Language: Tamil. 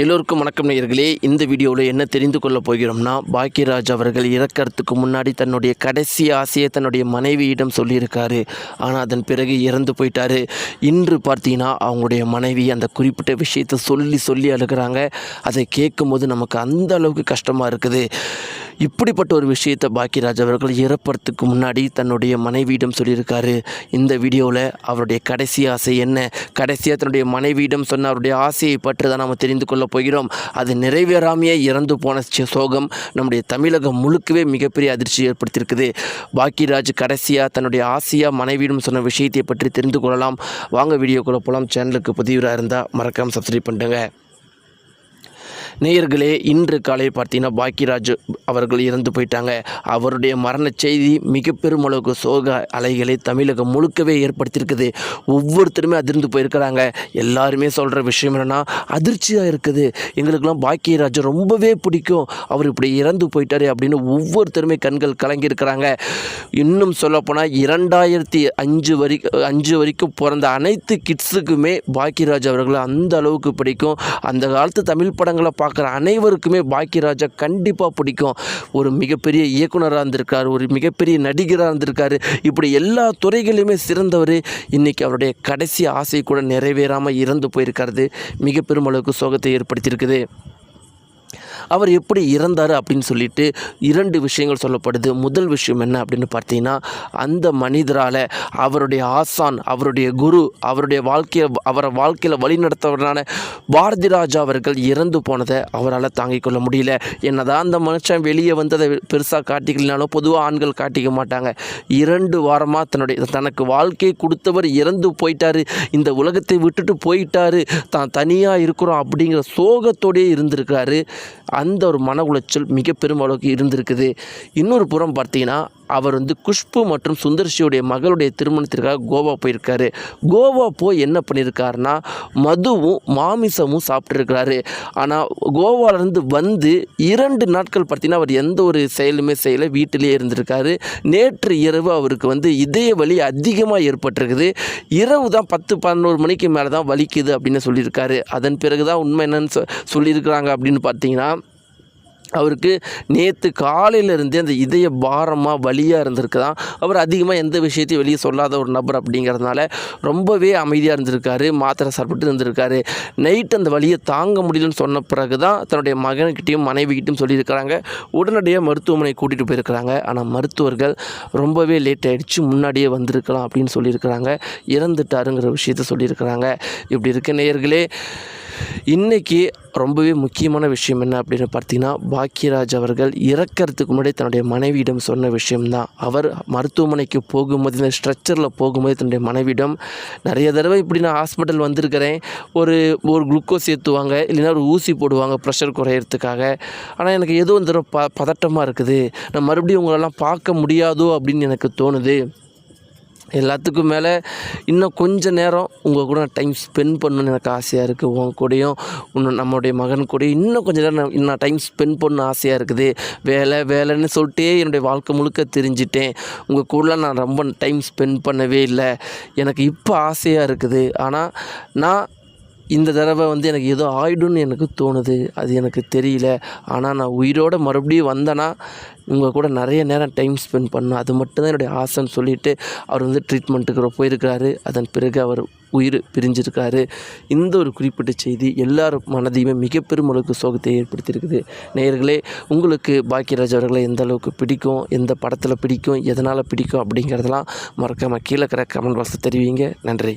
எல்லோருக்கும் வணக்கம் நேயர்களே. இந்த வீடியோவில் என்ன தெரிந்து கொள்ள போகிறோம்னா, பாக்கியராஜ் அவர்கள் இறக்கிறதுக்கு முன்னாடி தன்னுடைய கடைசி ஆசையை தன்னுடைய மனைவியிடம் சொல்லியிருக்காரு. ஆனால் அதன் பிறகு இறந்து போயிட்டார். இன்று பார்த்தீங்கன்னா அவங்களுடைய மனைவி அந்த குறிப்பிட்ட விஷயத்தை சொல்லி அழுகிறாங்க. அதை கேட்கும்போது நமக்கு அந்த அளவுக்கு கஷ்டமாக இருக்குது. இப்படிப்பட்ட ஒரு விஷயத்தை பாக்கியராஜ் அவர்கள் இறப்பறதுக்கு முன்னாடி தன்னுடைய மனைவியிடம் சொல்லியிருக்காரு. இந்த வீடியோவில் அவருடைய கடைசி ஆசை என்ன, கடைசியாக தன்னுடைய மனைவியிடம் சொன்ன அவருடைய ஆசையை பற்றி தான் நாம் தெரிந்து கொள்ள போகிறோம். அது நிறைவேறாமையே இறந்து போன சோகம் நம்முடைய தமிழகம் முழுக்கவே மிகப்பெரிய அதிர்ச்சி ஏற்படுத்தியிருக்குது. பாக்கியராஜ் கடைசியாக தன்னுடைய ஆசையாக மனைவியிடம் சொன்ன விஷயத்தை பற்றி தெரிந்து கொள்ளலாம். வாங்க வீடியோக்குள்ளே போகலாம். சேனலுக்கு புதியவராக இருந்தால் மறக்காமல் சப்ஸ்கிரைப் பண்ணுங்க. நேயர்களே, இன்று காலை பார்த்தீங்கன்னா பாக்கியராஜ் அவர்கள் இறந்து போயிட்டாங்க. அவருடைய மரண செய்தி மிக பெருமளவுக்கு சோக அலைகளை தமிழகம் முழுக்கவே ஏற்படுத்தியிருக்குது. ஒவ்வொருத்தருமே அதிர்ந்து போயிருக்கிறாங்க. எல்லாருமே சொல்கிற விஷயம் என்னென்னா, அதிர்ச்சியாக இருக்குது, எங்களுக்கெல்லாம் பாக்கியராஜ் ரொம்பவே பிடிக்கும், அவர் இப்படி இறந்து போயிட்டாரு அப்படின்னு ஒவ்வொருத்தருமே கண்கள் கலங்கியிருக்கிறாங்க. இன்னும் சொல்லப்போனால் 2005 வரைக்கும் பிறந்த அனைத்து கிட்ஸுக்குமே பாக்கியராஜ் அவர்கள் அந்த அளவுக்கு பிடிக்கும். அந்த காலத்து தமிழ் படங்களை பார்க்குற அனைவருக்குமே பாக்கியராஜை கண்டிப்பாக பிடிக்கும். ஒரு மிகப்பெரிய இயக்குனராக இருந்திருக்கார், ஒரு மிகப்பெரிய நடிகராக இருந்திருக்காரு. இப்படி எல்லா துறைகளிலுமே சிறந்தவர். இன்றைக்கி அவருடைய கடைசி ஆசை கூட நிறைவேறாமல் இறந்து போயிருக்கிறது மிக பெருமளவுக்கு சோகத்தை ஏற்படுத்தியிருக்குது. அவர் எப்படி இறந்தார் அப்படின்னு சொல்லிட்டு 2 விஷயங்கள் சொல்லப்படுது. முதல் விஷயம் என்ன அப்படின்னு பார்த்தீங்கன்னா, அந்த மனிதரால் அவருடைய ஆசான், அவருடைய குரு, அவரை வாழ்க்கையில் வழிநடத்தவரான பாரதி ராஜா அவர்கள் இறந்து போனதை அவரால் தாங்கிக் கொள்ள முடியல. என்னதான் அந்த மனுஷன் வெளியே வந்ததை பெருசாக காட்டிக்கலனாலும் பொதுவாக ஆண்கள் காட்டிக்க மாட்டாங்க. 2 வாரமாக தனக்கு வாழ்க்கையை கொடுத்தவர் இறந்து போயிட்டார், இந்த உலகத்தை விட்டுட்டு போயிட்டார், தான் தனியாக இருக்கிறோம் அப்படிங்கிற சோகத்தோடையே இருந்திருக்காரு. அந்த ஒரு மன உளைச்சல் மிக பெருமளவுக்கு இருந்திருக்குது. இன்னொரு புறம் பார்த்தீங்கன்னா, அவர் குஷ்பு மற்றும் சுந்தர்சியுடைய மகளுடைய திருமணத்திற்காக கோவா போயிருக்காரு. கோவா போய் என்ன பண்ணியிருக்காருன்னா, மதுவும் மாமிசமும் சாப்பிட்ருக்கிறாரு. ஆனால் கோவாவிலேருந்து வந்து 2 நாட்கள் பார்த்தீங்கன்னா அவர் எந்த ஒரு செயலுமே செய்யலை, வீட்டிலே இருந்திருக்காரு. நேற்று இரவு அவருக்கு இதய வலி அதிகமாக ஏற்பட்டிருக்குது. இரவு தான் 10-11 மணிக்கு மேலே தான் வலிக்குது அப்படின்னு சொல்லியிருக்காரு. அதன் பிறகு தான் உண்மை என்னன்னு சொல்லியிருக்கிறாங்க அப்படின்னு பார்த்தீங்கன்னா, அவருக்கு நேற்று காலையிலேருந்தே அந்த இதய பாரமாக வலியாக இருந்திருக்குதான். அவர் அதிகமாக எந்த விஷயத்தையும் வெளியே சொல்லாத ஒரு நபர் அப்படிங்கிறதுனால ரொம்பவே அமைதியாக இருந்திருக்காரு, மாத்திரை சாப்பிட்டு இருந்திருக்காரு. நைட்டு அந்த வலியை தாங்க முடியலன்னு சொன்ன பிறகு தான் தன்னுடைய மகன்கிட்டையும் மனைவிக்கிட்டையும் சொல்லியிருக்கிறாங்க. உடனடியாக மருத்துவமனை கூட்டிகிட்டு போயிருக்கிறாங்க. ஆனால் மருத்துவர்கள் ரொம்பவே லேட் ஆகிடுச்சு, முன்னாடியே வந்திருக்கலாம் அப்படின்னு சொல்லியிருக்கிறாங்க. இறந்துட்டாருங்கிற விஷயத்த சொல்லியிருக்கிறாங்க. இப்படி இருக்க நேயர்களே, இன்றைக்கி ரொம்பவே முக்கியமான விஷயம் என்ன அப்படின்னு பார்த்தீங்கன்னா, பாக்கியராஜ் அவர்கள் இறக்கிறதுக்கு முன்னாடி தன்னுடைய மனைவியிடம் சொன்ன விஷயம்தான். அவர் மருத்துவமனைக்கு போகும்போது, இந்த ஸ்ட்ரெச்சரில் போகும்போது தன்னுடைய மனைவியிடம், நிறைய தடவை இப்படி நான் ஹாஸ்பிட்டல் வந்திருக்கிறேன், ஒரு குளுக்கோஸ் ஏற்றுவாங்க, இல்லைன்னா ஒரு ஊசி போடுவாங்க ப்ரெஷர் குறையிறதுக்காக. ஆனால் எனக்கு ஏதோ இந்த தடவை பதட்டமாக இருக்குது, நான் மறுபடியும் உங்களெல்லாம் பார்க்க முடியாதோ அப்படின்னு எனக்கு தோணுது. எல்லாத்துக்கும் மேலே இன்னும் கொஞ்சம் நேரம் உங்கள் கூட நான் டைம் ஸ்பெண்ட் பண்ணணுன்னு எனக்கு ஆசையாக இருக்குது. உங்கள் கூடயும் இன்னும் நம்மளுடைய மகன் கூடயும் இன்னும் கொஞ்சம் நேரம் நான் டைம் ஸ்பெண்ட் பண்ண ஆசையாக இருக்குது. வேலைன்னு சொல்லிட்டே என்னுடைய வாழ்க்கை முழுக்க தெரிஞ்சிட்டேன். உங்கள் கூடலாம் நான் ரொம்ப டைம் ஸ்பெண்ட் பண்ணவே இல்லை. எனக்கு இப்போ ஆசையாக இருக்குது. ஆனால் நான் இந்த தடவை எனக்கு ஏதோ ஆயிடும்னு எனக்கு தோணுது, அது எனக்கு தெரியல. ஆனால் நான் உயிரோடு மறுபடியும் வந்தேன்னா உங்கள் கூட நிறைய நேரம் டைம் ஸ்பெண்ட் பண்ணணும், அது மட்டும்தான் என்னுடைய ஆசைன்னு சொல்லிவிட்டு அவர் ட்ரீட்மெண்ட்டுக்கு போயிருக்கிறாரு. அதன் பிறகு அவர் உயிர் பிரிஞ்சிருக்காரு. இந்த ஒரு குறிப்பிட்ட செய்தி எல்லார் மனதையுமே மிக பெருமளவுக்கு சோகத்தை ஏற்படுத்தியிருக்குது. நேயர்களே, உங்களுக்கு பாக்கியராஜ் அவர்களை எந்த அளவுக்கு பிடிக்கும், எந்த படத்தில் பிடிக்கும், எதனால் பிடிக்கும் அப்படிங்கிறதெல்லாம் மறக்காமல் கீழே இருக்கிற கமெண்ட் பாக்ஸில் தெரிவிங்க. நன்றி.